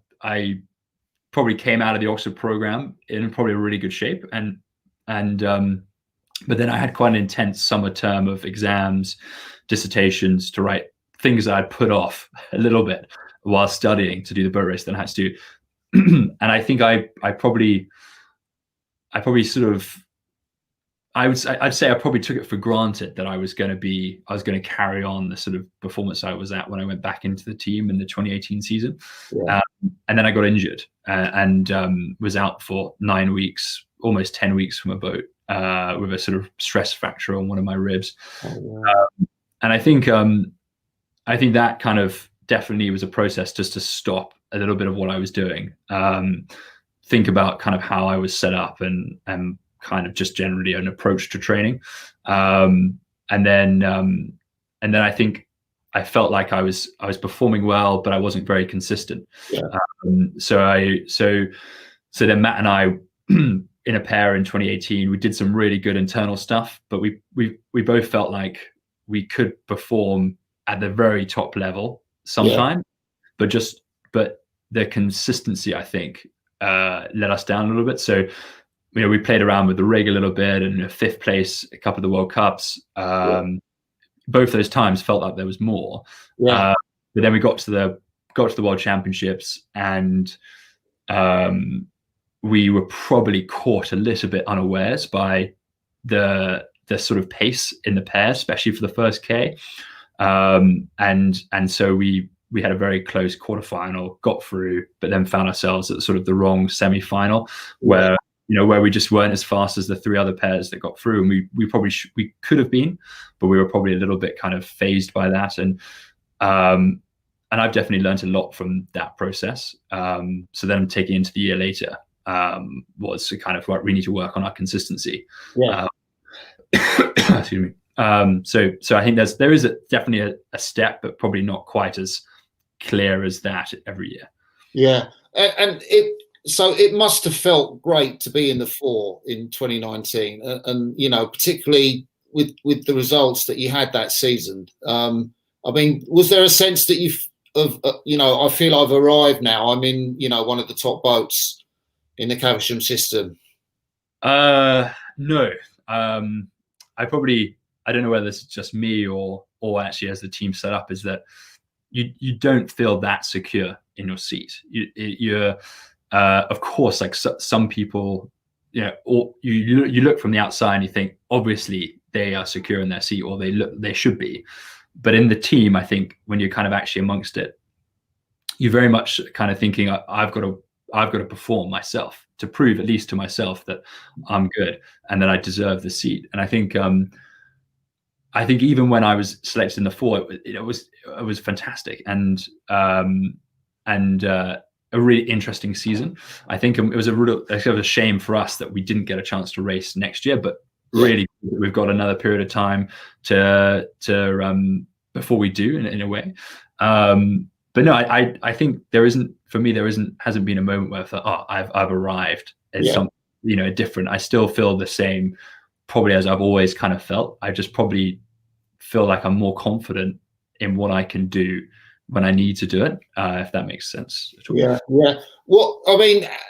probably came out of the Oxford program in probably a really good shape, and but then I had quite an intense summer term of exams, dissertations to write, things that I'd put off a little bit while studying to do the boat race that I had to do. And I think I'd probably I'd say I probably took it for granted that I was going to carry on the sort of performance I was at when I went back into the team in the 2018 season. Yeah. And then I got injured and was out for 9 weeks, almost 10 weeks from a boat with a sort of stress fracture on one of my ribs. Oh, yeah. And I think that kind of definitely was a process just to stop a little bit of what I was doing, think about kind of how I was set up and kind of just generally an approach to training. And then I think I felt like I was performing well, but I wasn't very consistent. Yeah. So then Matt and I in a pair in 2018, we did some really good internal stuff, but we both felt like we could perform at the very top level sometime, but the consistency, I think, let us down a little bit. So, we played around with the rig a little bit, and 5th place a couple of the World Cups. Both those times felt like there was more. Yeah. But then we got to the World Championships, and we were probably caught a little bit unawares by the sort of pace in the pair, especially for the first K. And so we had a very close quarterfinal, got through, but then found ourselves at sort of the wrong semi-final, where we just weren't as fast as the 3 other pairs that got through, and we could have been, but we were probably a little bit kind of phased by that. And I've definitely learned a lot from that process. So then taking into the year later was to kind of we need to work on our consistency. Yeah. Excuse me. So I think there is definitely a step, but probably not quite as clear as that every year. Yeah, and it must have felt great to be in the 4 in 2019, and particularly with the results that you had that season. I mean, was there a sense that I feel I've arrived now? I'm in one of the top boats in the Caversham system. No. I don't know whether this is just me or actually as the team set up, is that you don't feel that secure in your seat. You're of course, like some people, or you look from the outside and you think obviously they are secure in their seat, or they should be. But in the team, I think when you're kind of actually amongst it, you're very much kind of thinking, I've got to perform myself to prove at least to myself that I'm good and that I deserve the seat. And I think even when I was selected in the 4, it was fantastic and a really interesting season. I think it was a shame for us that we didn't get a chance to race next year, but really we've got another period of time to before we do in a way. But no, I think hasn't been a moment where I thought, I've arrived at something, different. I still feel the same probably as I've always kind of felt. I just probably feel like I'm more confident in what I can do when I need to do it, if that makes sense at all. Yeah.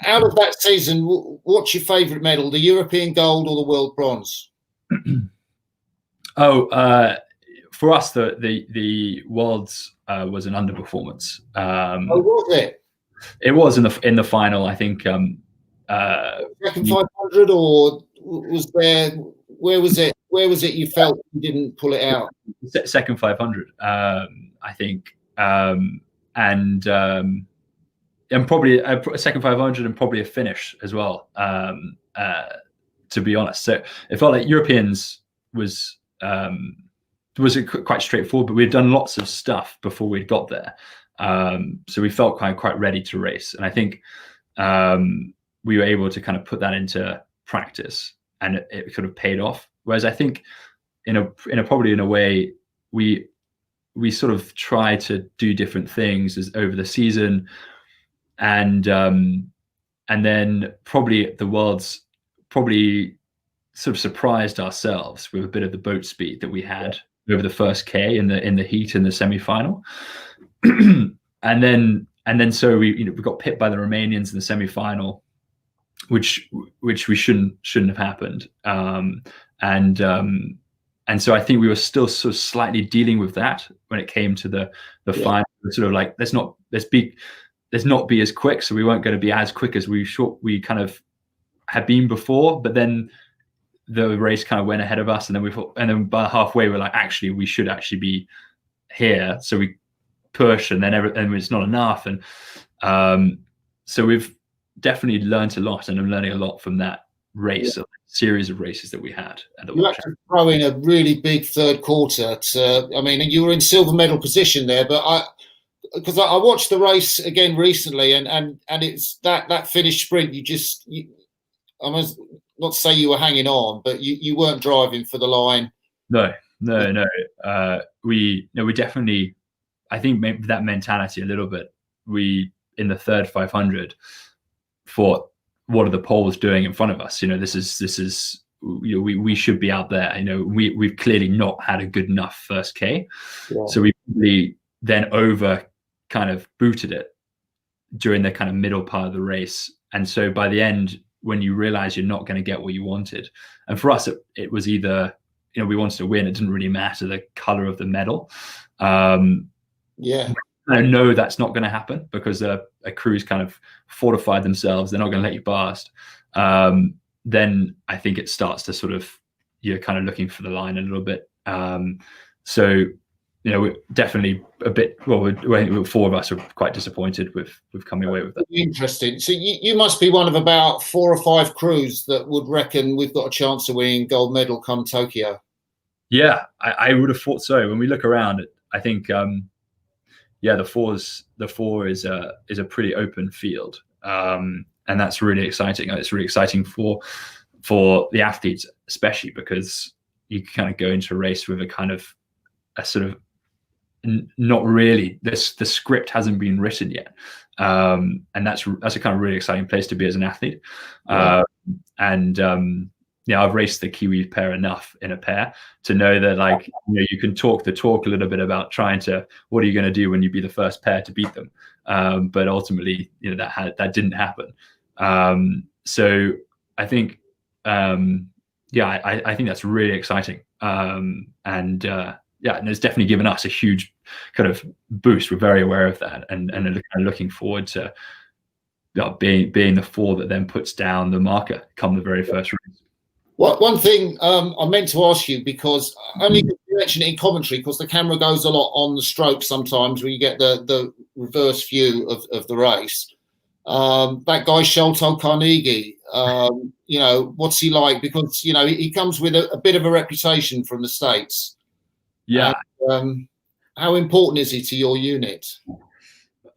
Out of that season, what's your favourite medal? The European gold or the world bronze? For for us, the Worlds was an underperformance. Oh, was it? It was in the final, I think. Second 500, or was there? Where was it? Where was it? You felt you didn't pull it out. Second 500, I think, and probably a second 500 and probably a finish as well. To be honest, so it felt like Europeans was quite straightforward, but we'd done lots of stuff before we'd got there, so we felt quite ready to race, and I think we were able to kind of put that into practice, and it sort of paid off. Whereas I think in a way we sort of try to do different things over the season, and then probably the Worlds probably sort of surprised ourselves with a bit of the boat speed that we had over the first K in the heat in the semi-final. and then so we got pipped by the Romanians in the semi-final, which we shouldn't have happened. And so I think we were still sort of slightly dealing with that when it came to the final. Sort of like, let's not be as quick. So we weren't going to be as quick as we kind of had been before. But then the race kind of went ahead of us, and then by halfway we're like, actually we should actually be here. So we push, and then it's not enough. And so we've definitely learned a lot, and I'm learning a lot from that race, series of races that we had. You had to throw in a really big third quarter. I mean, you were in silver medal position there, but because I watched the race again recently, and it's that finish sprint. I must not say you were hanging on, but you weren't driving for the line. No. We definitely, I think maybe that mentality a little bit. We in the third 500 thought, what are the Poles doing in front of us? This is we should be out there. We've clearly not had a good enough first K, so we probably then over kind of booted it during the kind of middle part of the race. And so by the end, when you realize you're not going to get what you wanted, and for us it was either we wanted to win. It didn't really matter the color of the medal. I know that's not going to happen because a crew's kind of fortified themselves. They're not going to let you past. Then I think it starts to sort of, you're kind of looking for the line a little bit. So we're definitely a bit. Well, four of us are quite disappointed with coming away with that. Interesting. So you must be one of about 4 or 5 crews that would reckon we've got a chance of winning gold medal come Tokyo. Yeah, I would have thought so. When we look around, I think. The four is a pretty open field, and that's really exciting. It's really exciting for the athletes, especially because you kind of go into a race with a sort of not really. The script hasn't been written yet, and that's a kind of really exciting place to be as an athlete. I've raced the Kiwi pair enough in a pair to know that you can talk the talk a little bit about trying to, what are you going to do when you be the first pair to beat them? But ultimately, that didn't happen. So I think, I think that's really exciting. And it's definitely given us a huge kind of boost. We're very aware of that, and kind of looking forward to being the 4 that then puts down the marker come the very first race. One thing I meant to ask you, because only you mentioned it in commentary, because the camera goes a lot on the stroke sometimes where you get the reverse view of the race. That guy Sholto Carnegie, what's he like? Because he comes with a bit of a reputation from the States. Yeah. How important is he to your unit?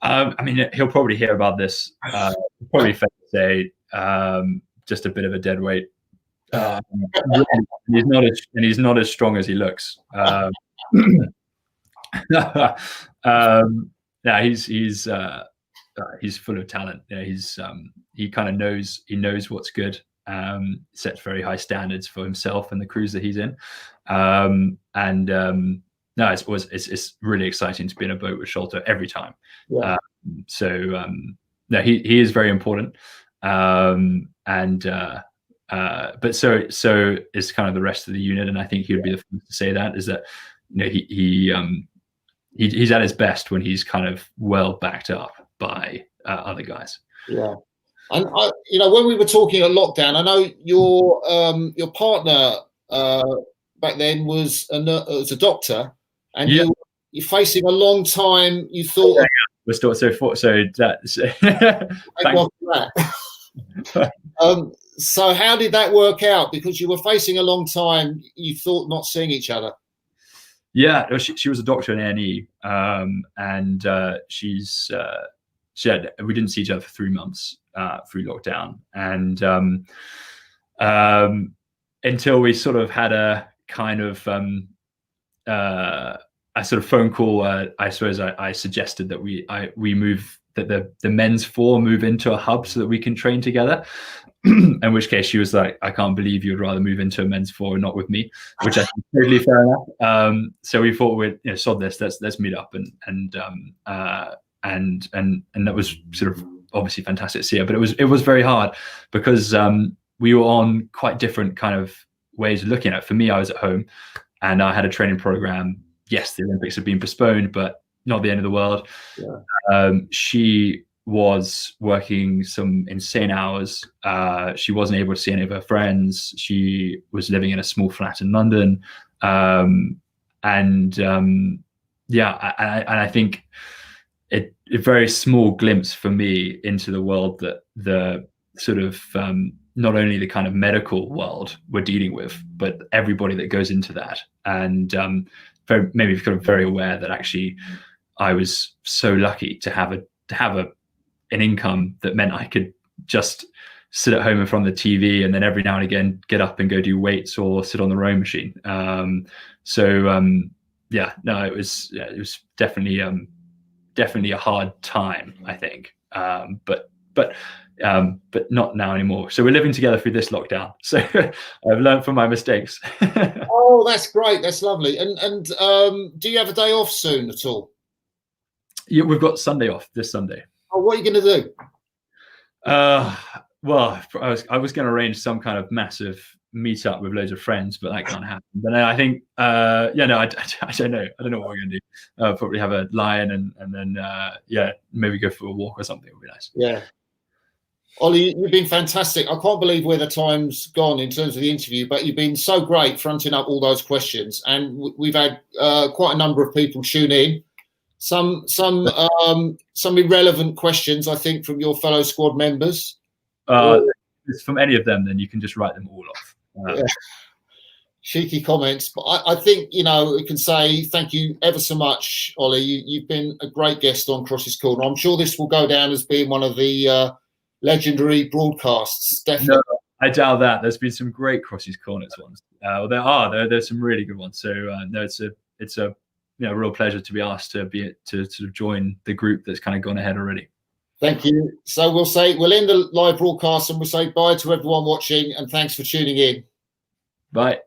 I mean, he'll probably hear about this. Probably fair to say, just a bit of a dead weight. He's not as strong as he looks. He's full of talent. He kind of knows what's good. Sets very high standards for himself and the crews that he's in. It's really exciting to be in a boat with Sholto every time. He is very important. But so is kind of the rest of the unit, and I think he would be the first to say that, is that he's at his best when he's kind of well backed up by other guys. Yeah. And when we were talking at lockdown, I know your partner back then was a doctor, and you're facing a long time. You thought we're still so that's so how did that work out? Because you were facing a long time. You thought not seeing each other. Yeah, she was a doctor in A&E, and we didn't see each other for 3 months through lockdown, and until we sort of had a kind of a sort of phone call. I suppose I suggested that we move, that the men's four move into a hub so that we can train together. In which case she was like, I can't believe you'd rather move into a men's four and not with me, which I think is totally fair enough. So we thought we'd sod this, let's meet up, and that was sort of obviously fantastic to see her. But it was very hard because we were on quite different kind of ways of looking at it. For me, I was at home and I had a training program. Yes, the Olympics have been postponed, but not the end of the world. Yeah. She was working some insane hours. She wasn't able to see any of her friends. She was living in a small flat in London. I think a very small glimpse for me into the world that the sort of not only the kind of medical world we're dealing with, but everybody that goes into that. And maybe kind of very aware that actually I was so lucky to have an income that meant I could just sit at home in front of the TV and then every now and again get up and go do weights or sit on the rowing machine. It was definitely a hard time, I think. But not now anymore. So we're living together through this lockdown. So I've learned from my mistakes. Oh, that's great. That's lovely. And do you have a day off soon at all? Yeah, we've got Sunday off this Sunday. Oh, what are you going to do? Well, I was going to arrange some kind of massive meetup with loads of friends, but that can't happen. But I think, I don't know. I don't know what we're going to do. Probably have a lie-in and then, maybe go for a walk or something. It would be nice. Yeah. Ollie, you've been fantastic. I can't believe where the time's gone in terms of the interview, but you've been so great fronting up all those questions. And we've had quite a number of people tune in. Some irrelevant questions, I think, from your fellow squad members. From any of them, then you can just write them all off. Cheeky comments, but I think we can say thank you ever so much, Ollie. You've been a great guest on Crossy's Corner. I'm sure this will go down as being one of the legendary broadcasts. Definitely. No, I doubt that. There's been some great Crossy's Corners ones. There's some really good ones. So it's a real pleasure to be asked to sort of join the group that's kind of gone ahead already. Thank you. So we'll end the live broadcast and we'll say bye to everyone watching and thanks for tuning in. Bye.